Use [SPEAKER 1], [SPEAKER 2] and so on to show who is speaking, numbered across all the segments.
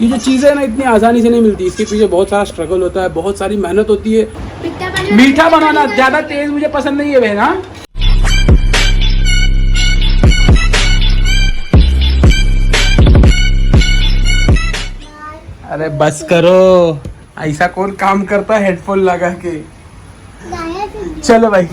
[SPEAKER 1] ये जो चीज़ें ना इतनी आसानी से नहीं मिलती, इसके पीछे बहुत सारा स्ट्रगल होता है, बहुत सारी मेहनत होती है। मीठा बनाना ज़्यादा तेज मुझे पसंद नहीं है बहना। अरे बस करो, ऐसा कौन काम करता है हेडफोन लगा के। चलो भाई,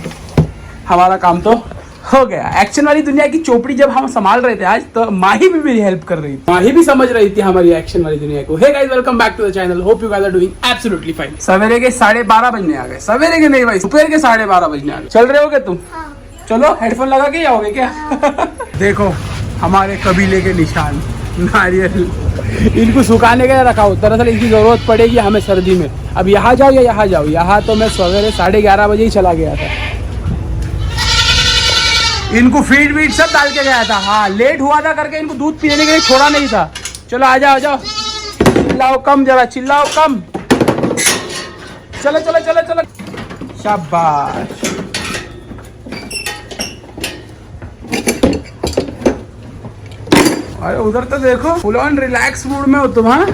[SPEAKER 1] हमारा काम तो हो गया। एक्शन वाली दुनिया की चोपड़ी जब हम संभाल रहे थे आज, तो माही भी मेरी हेल्प कर रही थी। माही भी समझ रही थी हमारी एक्शन वाली दुनिया को। Hey guys, welcome back to the channel. Hope you guys are doing absolutely fine. सवेरे के 12:30 बजने आ गए। सवेरे के नहीं भाई, दोपहर के 12:30 बजने आ गए। चल रहे होगे तुम? चलो हेडफोन लगा के आओगे क्या? देखो हमारे कबीले के निशान, नारियल इनको सुखाने के लिए रखा हो। दरअसल इनकी जरूरत पड़ेगी हमें सर्दी में। अब यहाँ जाओ या यहाँ जाओ। यहाँ तो मैं सवेरे 11:30 बजे ही चला गया था। इनको फीड वीड सब डाल के गया था। हाँ, लेट हुआ था करके इनको दूध पीने के लिए छोड़ा नहीं था। चलो आ जाओ, आ जाओ। चिल्लाओ कम, जरा चिल्लाओ कम। चलो चलो चलो चलो, शाबाश। अरे उधर तो देखो, फुल ऑन रिलैक्स मूड में हो तुम। हाँ,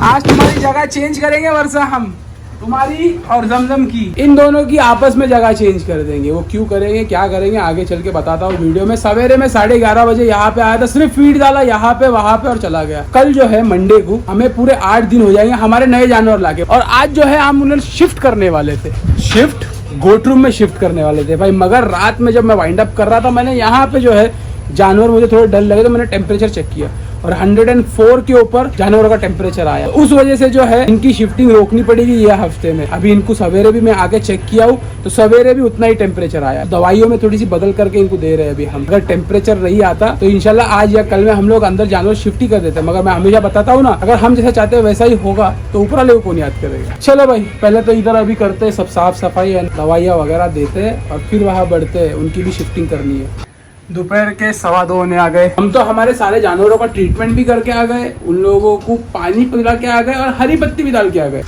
[SPEAKER 1] आज तुम्हारी जगह चेंज करेंगे वर्षा, हम तुम्हारी और जमजम की, इन दोनों की आपस में जगह चेंज कर देंगे। वो क्यों करेंगे, क्या करेंगे, आगे चल के बताता हूँ वीडियो में। सवेरे में 11:30 बजे यहाँ पे आया था, सिर्फ फीड डाला यहाँ पे वहाँ पे और चला गया। कल जो है मंडे को हमें पूरे 8 दिन हो जाएंगे हमारे नए जानवर लाके। और आज जो है हम उन्हें शिफ्ट करने वाले थे, शिफ्ट गोट रूम में शिफ्ट करने वाले थे भाई। मगर रात में जब मैं वाइंड अप कर रहा था, मैंने यहाँ पे जो है जानवर मुझे थोड़े डर लगे, तो मैंने टेम्परेचर चेक किया और 104 के ऊपर जानवरों का टेम्परेचर आया। उस वजह से जो है इनकी शिफ्टिंग रोकनी पड़ेगी ये हफ्ते में। अभी इनको सवेरे भी मैं आके चेक किया हूँ, तो सवेरे भी उतना ही टेम्परेचर आया। दवाइयों में थोड़ी सी बदल करके इनको दे रहे हैं अभी हम। अगर टेम्परेचर नहीं आता तो इंशाल्लाह आज या कल में हम लोग अंदर जानवर शिफ्ट ही कर देते हैं। मगर मैं हमेशा बताता हूँ ना, अगर हम जैसा चाहते हैं वैसा ही होगा तो ऊपर वाले को कौन याद करेगा। चलो भाई, पहले तो इधर अभी करते हैं सब साफ सफाई, दवाइयाँ वगैरह देते हैं और फिर वहाँ बढ़ते हैं। उनकी भी शिफ्टिंग करनी है। दोपहर के 2:15 होने आ गए। हम तो हमारे सारे जानवरों का ट्रीटमेंट भी करके आ गए, उन लोगों को पानी पिला के आ गए और हरी पत्ती भी डाल के आ गए।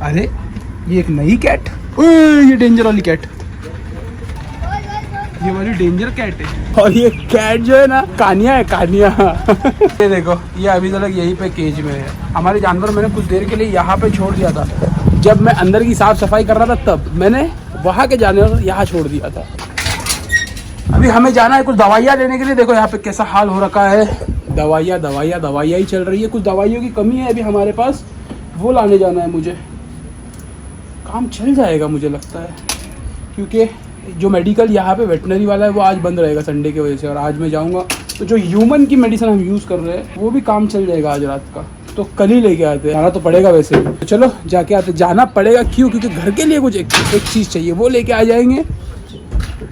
[SPEAKER 1] अरे ये एक नई कैट, ये डेंजर वाली कैट, ये वाली डेंजर कैट है। और ये कैट जो है ना, कानिया है, कानिया। ये देखो, ये अभी तक यहीं पे केज में है। हमारे जानवर मैंने कुछ देर के लिए यहाँ पे छोड़ दिया था। जब मैं अंदर की साफ सफाई कर रहा था तब मैंने वहाँ के जानवर यहाँ छोड़ दिया था। अभी हमें जाना है कुछ दवाइयाँ लेने के लिए। देखो यहाँ पे कैसा हाल हो रखा है। दवाइयाँ दवाइयाँ दवाइयाँ ही चल रही है। कुछ दवाइयों की कमी है अभी हमारे पास, वो लाने जाना है मुझे। काम चल जाएगा मुझे लगता है, क्योंकि जो मेडिकल यहाँ पे वेटनरी वाला है वो आज बंद रहेगा संडे की वजह से। और आज मैं जाऊँगा तो जो ह्यूमन की मेडिसिन हम यूज़ कर रहे हैं वो भी काम चल जाएगा आज रात का। तो कल ही लेके आते हैं। जाना तो पड़ेगा वैसे। तो चलो जाके आते। जाना पड़ेगा क्यों? क्योंकि घर के लिए कुछ एक चीज़ चाहिए, वो लेके आ जाएंगे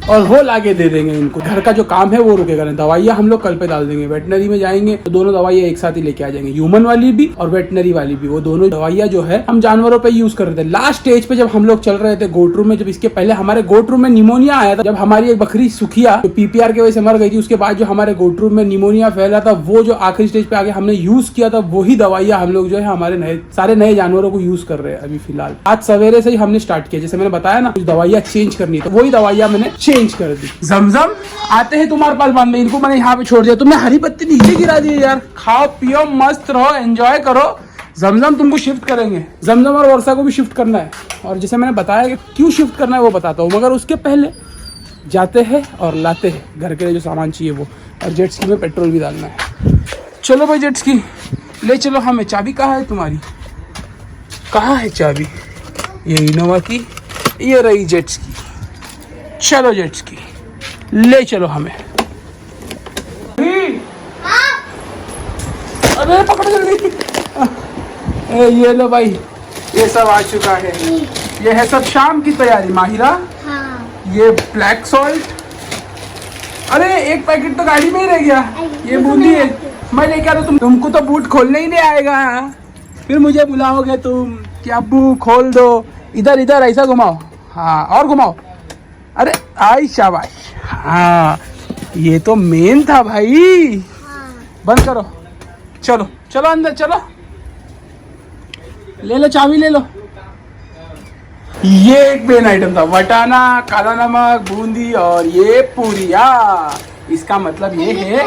[SPEAKER 1] और वो लाके दे देंगे इनको। घर का जो काम है वो रुकेगा नहीं। दवाइयाँ हम लोग कल पे डाल देंगे। वेटनरी में जाएंगे तो दोनों दवाइयाँ एक साथ ही लेके आ जाएंगे, ह्यूमन वाली भी और वेटनरी वाली भी। वो दोनों दवाइयाँ जो है हम जानवरों पे यूज कर रहे थे। लास्ट स्टेज पे जब हम लोग चल रहे थे गोट रूम में, जब इसके पहले हमारे गोट रूम में निमोनिया आया था, जब हमारी एक बकरी सुखिया जो पीपीआर की वजह से मर गई थी, उसके बाद जो हमारे गोट रूम में निमोनिया फैला था, वो जो आखिरी स्टेज पे आगे हमने यूज किया था, वही दवाइयाँ हम लोग जो है हमारे सारे नए जानवरों को यूज कर रहे हैं अभी फिलहाल। आज सवेरे से ही हमने स्टार्ट किया। जैसे मैंने बताया ना, कुछ दवाइयाँ चेंज करनी है, तो वही दवाइयाँ मैंने चेंज कर दी। जमजम आते हैं तुम्हारे पास बांध में, इनको मैंने यहाँ पे छोड़ दिया। तुमने हरी पत्ती नीचे गिरा दी यार। खाओ पियो, मस्त रहो, एंजॉय करो। जमजम तुमको शिफ्ट करेंगे, जमजम और वर्षा को भी शिफ्ट करना है। और जैसे मैंने बताया कि क्यों शिफ्ट करना है वो बताता हूँ, मगर उसके पहले जाते हैं और लाते हैं घर के लिए जो सामान चाहिए वो। और जेट स्की में पेट्रोल भी डालना है। चलो भाई जेट स्की ले चलो हमें। चाबी कहाँ है तुम्हारी? कहाँ है चाबी? ये इनोवा की, ये रही जेट स्की। चलो जेट स्की ले चलो हमें। अरे पकड़ जल्दी। ये लो भाई, ये सब आ चुका है। ये है सब शाम की तैयारी माहिरा। हाँ। ये ब्लैक सॉल्ट। अरे एक पैकेट तो गाड़ी में ही रह गया। ये बूंदी है, मैं लेके आता। तुमको तो बूट खोलने ही नहीं आएगा, फिर मुझे बुलाओगे तुम कि अब्बू खोल दो। इधर इधर ऐसा घुमाओ, हाँ और घुमाओ। अरे आई शाबाश। हाँ ये तो मेन था भाई। हाँ। बंद करो। चलो चलो अंदर चलो। ले लो चाबी, ले लो। ये एक मेन आइटम था, वटाना, काला नमक, बूंदी और ये पूरिया। इसका मतलब ये है,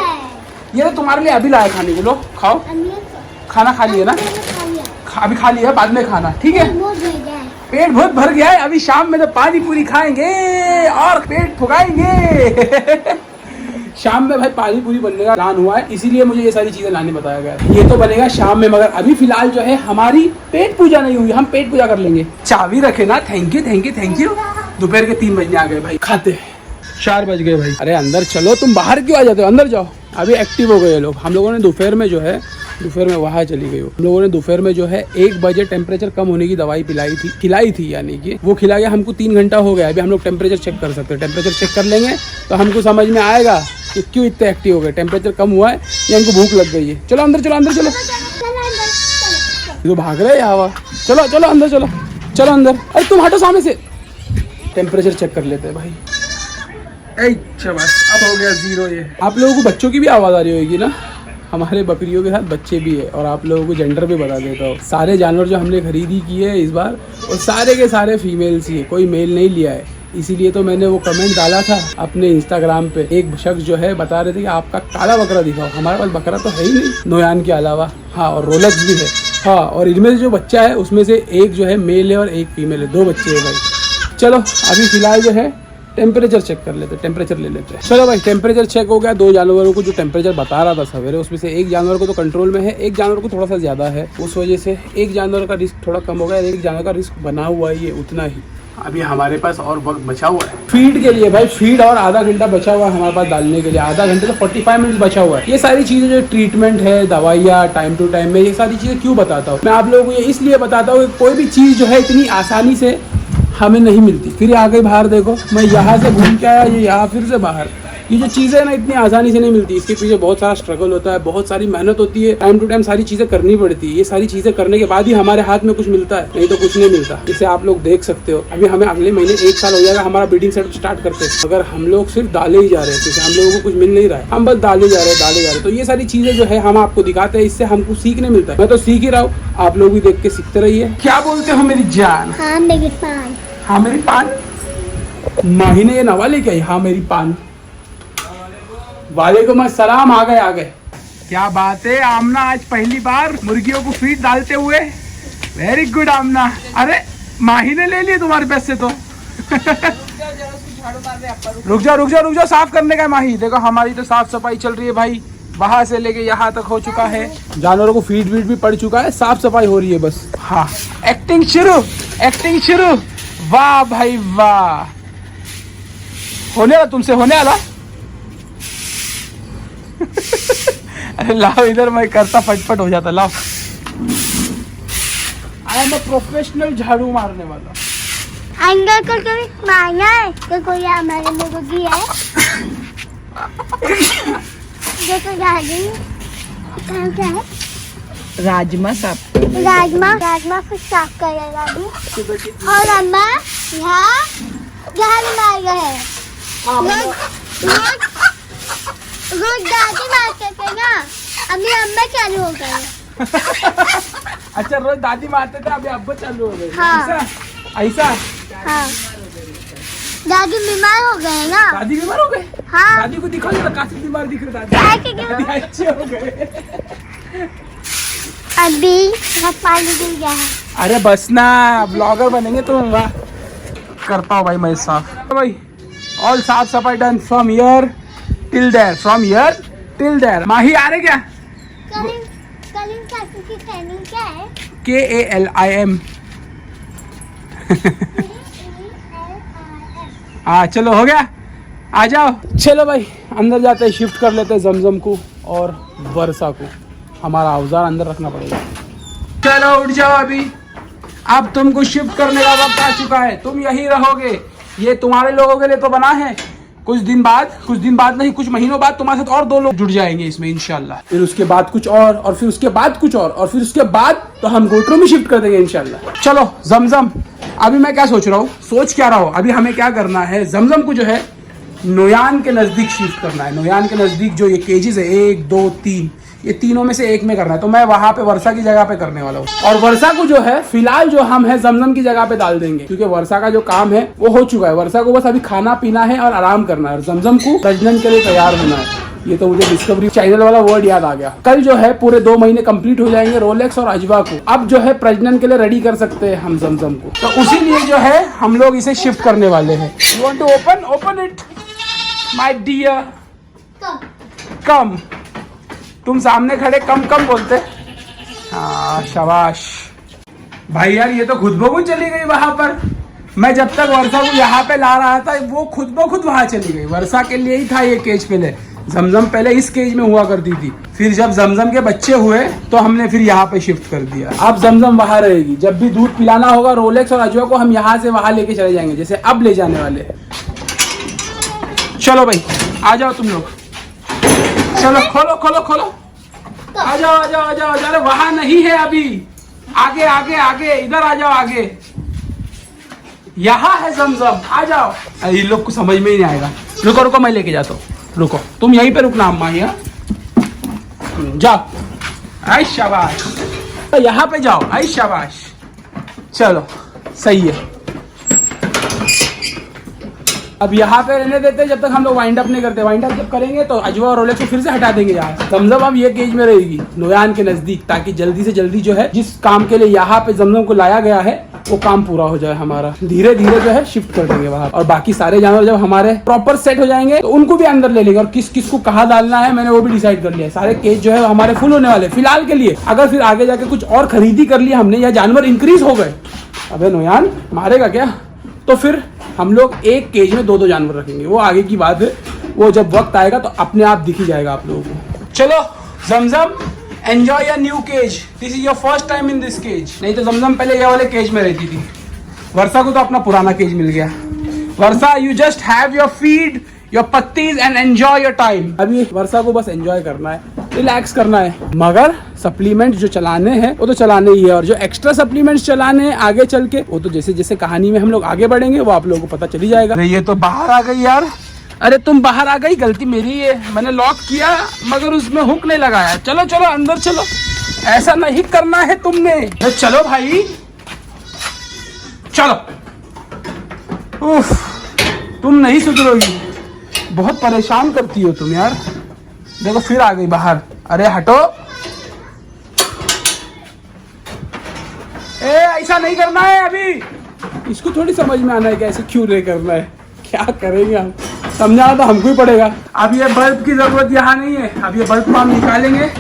[SPEAKER 1] ये तो तुम्हारे लिए अभी लाया खाने के। लो खाओ। खाना खा लिया ना? अभी खा लिया, बाद में खाना, ठीक है? पेट बहुत भर गया है, अभी शाम में तो पानी पूरी खाएंगे और पेट फुगाएंगे। शाम में भाई पानी पूरी बनने का प्लान हुआ है, इसीलिए मुझे ये सारी चीजें लाने बताया गया है। ये तो बनेगा शाम में, मगर अभी फिलहाल जो है हमारी पेट पूजा नहीं हुई, हम पेट पूजा कर लेंगे। चाबी रखे ना, thank you thank you thank you. दोपहर के 3 बजने आ गए भाई, खाते 4 बज गए भाई। अरे अंदर चलो, तुम बाहर क्यों आ जाते हो? अंदर जाओ। अभी एक्टिव हो गए लोग। हम लोगों ने दोपहर में जो है, दोपहर में वहाँ चली गई, हम लोगों ने दोपहर में जो है 1 बजे टेम्परेचर कम होने की दवाई खिलाई थी, यानी कि वो खिला के हमको 3 घंटा हो गया। अभी हम लोग टेम्परेचर चेक कर सकते हैं, टेम्परेचर चेक कर लेंगे तो हमको समझ में आएगा कि क्यों इतने एक्टिव हो गए। टेम्परेचर कम हुआ है या हमको भूख लग गई है। चलो अंदर चलो, अंदर चलो। तो भाग रहे हवा। चलो चलो अंदर चलो, चलो अंदर। अरे तुम हटो सामने से। टेम्परेचर चेक कर लेते हैं भाई। बस अब हो गया 0 ये। आप लोगों को बच्चों की भी आवाज़ आ रही होगी ना? हमारे बकरियों के साथ बच्चे भी है। और आप लोगों को जेंडर भी बता देता हूँ, सारे जानवर जो हमने खरीदी की है इस बार, और सारे के सारे फीमेल्स ही है, कोई मेल नहीं लिया है। इसीलिए तो मैंने वो कमेंट डाला था अपने इंस्टाग्राम पे। एक शख्स जो है बता रहे थे कि आपका काला बकरा दिखाओ। हमारे पास बकरा तो है ही नहीं नोयान के अलावा। हाँ, और रोलेक्स भी है। हाँ, और इनमें से जो बच्चा है उसमें से एक जो है मेल है और एक फीमेल है, 2 बच्चे है भाई। चलो अभी फिलहाल जो है टेम्परेचर चेक कर लेते हैं, टेम्परेचर ले लेते हैं। चलो भाई, टेम्परेचर चेक हो गया। 2 जानवरों को जो टेम्परेचर बता रहा था सवेरे, उसमें से एक जानवर को तो कंट्रोल में है, एक जानवर को थोड़ा सा ज़्यादा है। उस वजह से एक जानवर का रिस्क थोड़ा कम हो गया, एक जानवर का रिस्क बना हुआ है ये उतना ही। अभी हमारे पास और वक्त बचा हुआ है फीड के लिए भाई। फीड और आधा घंटा बचा हुआ है हमारे पास डालने के लिए। आधा घंटे तो 45 मिनट बचा हुआ है। ये सारी चीज़ें जो ट्रीटमेंट है, दवाइयाँ टाइम टू टाइम में, ये सारी चीज़ें क्यों बताता हूँ मैं आप लोगों को? ये इसलिए बताता हूँ कि कोई भी चीज़ जो है इतनी आसानी से हमें नहीं मिलती। फिर आ गई बाहर, देखो मैं यहाँ से घूम के आया, ये यहाँ फिर से बाहर। ये जो चीज़ें ना इतनी आसानी से नहीं मिलती, इसके पीछे बहुत सारा स्ट्रगल होता है, बहुत सारी मेहनत होती है, टाइम टू टाइम सारी चीज़ें करनी पड़ती है। ये सारी चीज़ें करने के बाद ही हमारे हाथ में कुछ मिलता है, नहीं तो कुछ नहीं मिलता। इसे आप लोग देख सकते हो। अभी हमें अगले महीने 1 साल हो जाएगा हमारा ब्रीडिंग सेटअप स्टार्ट करते हैं, अगर हम लोग सिर्फ डाले ही जा रहे हैं, हम लोगों को कुछ मिल नहीं रहा है, हम बस डाले जा रहे हैं। तो ये सारी चीज़ें जो है हम आपको दिखाते हैं, इससे हमको सीखने मिलता है। मैं तो सीख ही रहा हूँ, आप लोग भी देख के सीखते रहिए। क्या बोलते हो मेरी जान?
[SPEAKER 2] हाँ मेरी पान।
[SPEAKER 1] हाँ मेरी पान। माही ने ये नवाले क्या? हाँ मेरी पान। वालेकुम अस्सलाम। आ गए। क्या बात है आमना, आज पहली बार मुर्गियों को फीड डालते हुए। वेरी गुड आमना। अरे माही ने ले लिए तुम्हारे पैसे तो। रुक जाओ, साफ करने का है माही। देखो हमारी तो साफ सफाई चल रही है भाई, वहां से लेके यहाँ तक हो चुका है। जानवरों को फीड भी पड़ चुका है, साफ सफाई हो रही है बस। हाँ, एक्टिंग शुरू। वाह भाई वाह, होने वाला तुमसे, होने वाला। अरे लाओ इधर, मैं करता फटफट हो जाता। लाओ, आई एम अ प्रोफेशनल झाड़ू मारने वाला।
[SPEAKER 2] अंदर को कभी मारना है तो कोई हमारे लोगों की है। देखो झाड़ू क्या है?
[SPEAKER 3] राजमा साफ,
[SPEAKER 2] राजमा कुछ साफ करेगा अभी। और अम्मा यहाँ झाड़ू मार रहे हैं। रोज दादी मारते थे ना, अभी अम्मा चालू हो गए।
[SPEAKER 1] अच्छा, रोज दादी मारते थे, अभी अब्बा चालू हो गए।
[SPEAKER 2] हाँ।
[SPEAKER 1] ऐसा?
[SPEAKER 2] हाँ, दादी बीमार हो गए ना।
[SPEAKER 1] दादी बीमार हो गए?
[SPEAKER 2] हाँ।
[SPEAKER 1] दादी को दिखाओ जरा, काफी बीमार दिख रहे दादी। दादी अच्छे हो गए।
[SPEAKER 2] अभी पानी गिर गया है।
[SPEAKER 1] अरे बस ना, ब्लॉगर बनेंगे तुम। वाह, करता हूँ भाई मैं साफ। भाई ऑल साफ सफाई done from here till there. Mahi आ रहे क्या?
[SPEAKER 2] कलिंग चाचू की ट्रेनिंग क्या है?
[SPEAKER 1] KALIM। हाँ चलो, हो गया, आ जाओ। चलो भाई अंदर जाते हैं, शिफ्ट कर लेते हैं जमजम को और वर्षा को। हमारा औजार अंदर रखना पड़ेगा। चलो उठ जाओ, अभी अब तुमको शिफ्ट करने का वक्त आ चुका है। तुम यही रहोगे, ये तुम्हारे लोगों के लिए तो बना है। कुछ दिन बाद नहीं, कुछ महीनों बाद तुम्हारे साथ और 2 लोग जुड़ जाएंगे इसमें इंशाल्लाह। फिर उसके बाद कुछ और फिर उसके बाद कुछ और फिर उसके बाद तो हम गोटरों में शिफ्ट कर देंगे इंशाल्लाह। चलो जमजम, अभी मैं क्या सोच रहा हूँ, अभी हमें क्या करना है, जमजम को जो है नोयान के नजदीक शिफ्ट करना है। नोयान के नजदीक जो ये केजेस है 1, 2, 3, ये तीनों में से एक में करना है। तो मैं वहां पे वर्षा की जगह पे करने वाला हूँ, और वर्षा को जो है फिलहाल जो हम है जमजम की जगह पे डाल देंगे, क्योंकि वर्षा का जो काम है वो हो चुका है। वर्षा को बस अभी खाना पीना है और आराम करना है, और जमजम को प्रजनन के लिए तैयार होना है। ये तो मुझे डिस्कवरी चैनल वाला वर्ड याद आ गया। कल जो है पूरे 2 महीने कंप्लीट हो जाएंगे रोलेक्स और अजवा को। अब जो है प्रजनन के लिए रेडी कर सकते हैं हम जमजम को, तो उसी लिए जो है हम लोग इसे शिफ्ट करने वाले हैं। You want to open it my dear? Come. तुम सामने खड़े कम बोलते। हाँ शाबाश भाई। यार ये तो खुद ब खुद चली गई वहां पर। मैं जब तक वर्षा को यहाँ पे ला रहा था वो खुद ब खुद वहां चली गई। वर्षा के लिए ही था ये केज पहले। जमजम पहले इस केज में हुआ करती थी, फिर जब जमजम के बच्चे हुए तो हमने फिर यहाँ पे शिफ्ट कर दिया। अब जमजम वहां रहेगी। जब भी दूध पिलाना होगा रोलेक्स और अजवा को हम यहाँ से वहां लेके चले जाएंगे, जैसे अब ले जाने वाले हैं। चलो भाई आ जाओ तुम लोग, चलो खोलो खोलो खोलो, आ जाओ आ जाओ आ जाओ। अरे वहां नहीं है अभी, आगे आगे आगे, इधर आ जाओ आगे, यहाँ है जमजम, आ जाओ। इन लोग को समझ में ही नहीं आएगा। रुको रुको मैं लेके जाता हूँ, रुको तुम यहीं पे रुकना अम्मा। यहाँ जाओ, आई शाबाश, यहाँ पे जाओ, आई शाबाश। चलो सही है। अब यहाँ पे रहने देते जब तक हम लोग वाइंड अप नहीं करते। वाइंड अप जब करेंगे तो अजवा और रोलेक्स को फिर से हटा देंगे यहाँ। जमजम अब ये केज में रहेगी नोयान के नजदीक, ताकि जल्दी से जल्दी जो है जिस काम के लिए यहाँ पे जमजम को लाया गया है वो काम पूरा हो जाए हमारा। धीरे धीरे जो है शिफ्ट कर देंगे वहाँ, और बाकी सारे जानवर जब हमारे प्रॉपर सेट हो जाएंगे तो उनको भी अंदर ले लेंगे। और किस किस को कहाँ डालना है मैंने वो भी डिसाइड कर लिया। सारे केज जो है हमारे फुल होने वाले फिलहाल के लिए। अगर फिर आगे जाके कुछ और खरीदी कर लिया हमने या जानवर इंक्रीज हो गए, अबे नोयान मारेगा क्या, तो फिर हम लोग एक केज में 2 जानवर रखेंगे। वो आगे की बात है, वो जब वक्त आएगा तो अपने आप दिख ही जाएगा आप लोगों को। चलो Zamzam enjoy your new cage. This is your first time in this cage. नहीं तो जमजम पहले ये वाले केज में रहती थी। वर्षा को तो अपना पुराना केज मिल गया। Varsha you just have your feed, your पत्तीज एंड एंजॉय योर टाइम। अभी वर्षा को बस एंजॉय करना है, रिलैक्स करना है। मगर सप्लीमेंट जो चलाने हैं वो तो चलाने ही है, और जो एक्स्ट्रा सप्लीमेंट्स चलाने हैं आगे चल के वो तो जैसे जैसे कहानी में हम लोग आगे बढ़ेंगे वो आप लोगों को पता चली जाएगा। ये तो बाहर आ गई यार। अरे तुम बाहर आ गई, गलती मेरी है। मैंने लॉक किया मगर उसमें हुक नहीं लगाया। चलो चलो अंदर चलो, ऐसा नहीं करना है तुमने। चलो भाई चलो। उफ, तुम नहीं सुधरोगी, बहुत परेशान करती हो तुम यार। देखो फिर आ गई बाहर। अरे हटो, ऐसा नहीं करना है। अभी इसको थोड़ी समझ में आना है कि ऐसे क्यों नहीं करना है। क्या करेंगे हम, समझाना तो हमको ही पड़ेगा। अब ये बल्ब की जरूरत यहाँ नहीं है। अब ये बल्ब को हम निकालेंगे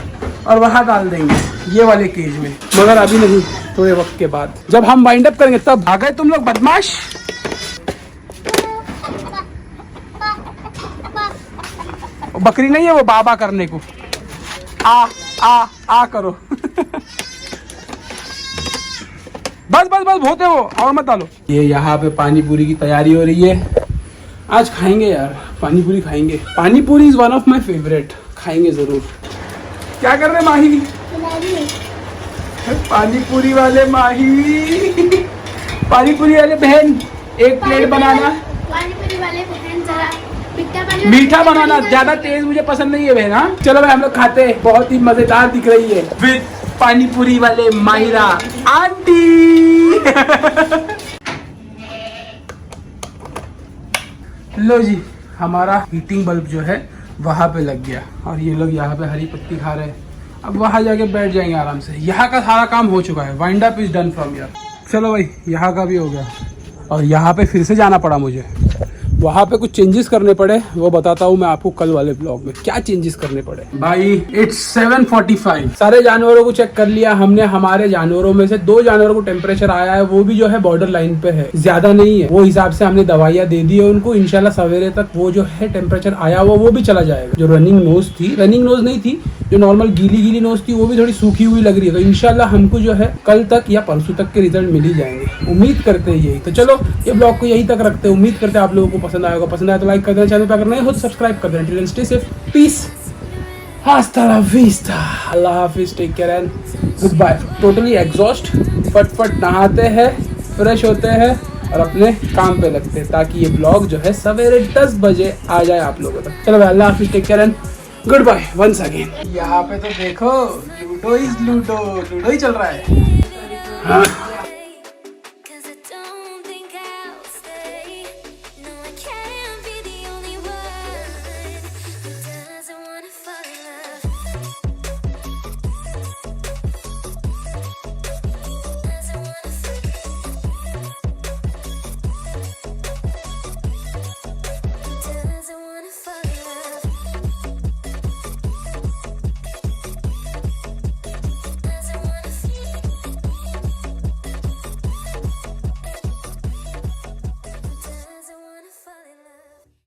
[SPEAKER 1] और वहां डाल देंगे ये वाले केज में, मगर अभी नहीं, थोड़े वक्त के बाद जब हम वाइंड अप करेंगे तब। आ गए तुम लोग बदमाश। बकरी नहीं है वो बाबा करने को। आ करो। बस बस बस बहुत है वो, और मत डालो। ये यहाँ पे पानी पूरी की तैयारी हो रही है। आज खाएंगे यार, पानी पूरी खाएंगे। पानी पूरी is one of my favourite, खाएंगे जरूर। क्या कर रहे माही? पानी पूरी वाले माही, पानी पूरी वाले बहन, एक प्लेट बनाना।
[SPEAKER 2] पानी पूरी वाले बहन जरा
[SPEAKER 1] मीठा बनाना, ज्यादा तेज मुझे पसंद नहीं है बहन। हाँ चलो भाई हम लोग खाते हैं। बहुत ही मजेदार दिख रही है विद पानी पूरी वाले माहिरा आंटी। लो जी, हमारा हीटिंग बल्ब जो है वहां पे लग गया, और ये लोग यहाँ पे हरी पत्ती खा रहे हैं। अब वहां जाके बैठ जाएंगे आराम से। यहाँ का सारा काम हो चुका है, wind up is done from here. चलो भाई यहाँ का भी हो गया, और यहाँ पे फिर से जाना पड़ा मुझे। वहाँ पे कुछ चेंजेस करने पड़े, वो बताता हूँ मैं आपको कल वाले ब्लॉग में क्या चेंजेस करने पड़े। भाई इट्स 7:45। सारे जानवरों को चेक कर लिया हमने। हमारे जानवरों में से 2 जानवरों को टेम्परेचर आया है, वो भी जो है बॉर्डर लाइन पे है, ज्यादा नहीं है। वो हिसाब से हमने दवाइयाँ दे दी है उनको। इंशाल्लाह सवेरे तक वो जो है टेम्परेचर आया हुआ वो भी चला जाएगा। जो रनिंग नोज थी, रनिंग नोज नहीं थी, जो नॉर्मल गीली गीली नोज थी वो भी थोड़ी सूखी हुई लग रही है। तो इंशाल्लाह हमको जो है कल तक या परसों तक के रिजल्ट मिल ही जाएंगे, उम्मीद करते हैं यही। तो चलो ये ब्लॉग को यही तक रखते हैं। उम्मीद करते हैं आप लोगों को पसंद आएगा। पसंद आया तो लाइक कर देना, चैनल पर अगर नए हो तो सब्सक्राइब कर देना। Stay safe, peace, hasta la vista, अल्लाह हाफिज, take care and goodbye. Totally exhaust, फटफट नहाते हैं, फ्रेश होते हैं और अपने काम पे लगते हैं, ताकि ये ब्लॉग जो है सवेरे 10 बजे आ जाए आप लोगों तक। चलो भाई, अल्लाह हाफिज, take care and goodbye once again. यहाँ पे तो देखो लूडो इज लूडो, लूडो ही चल रहा है। हाँ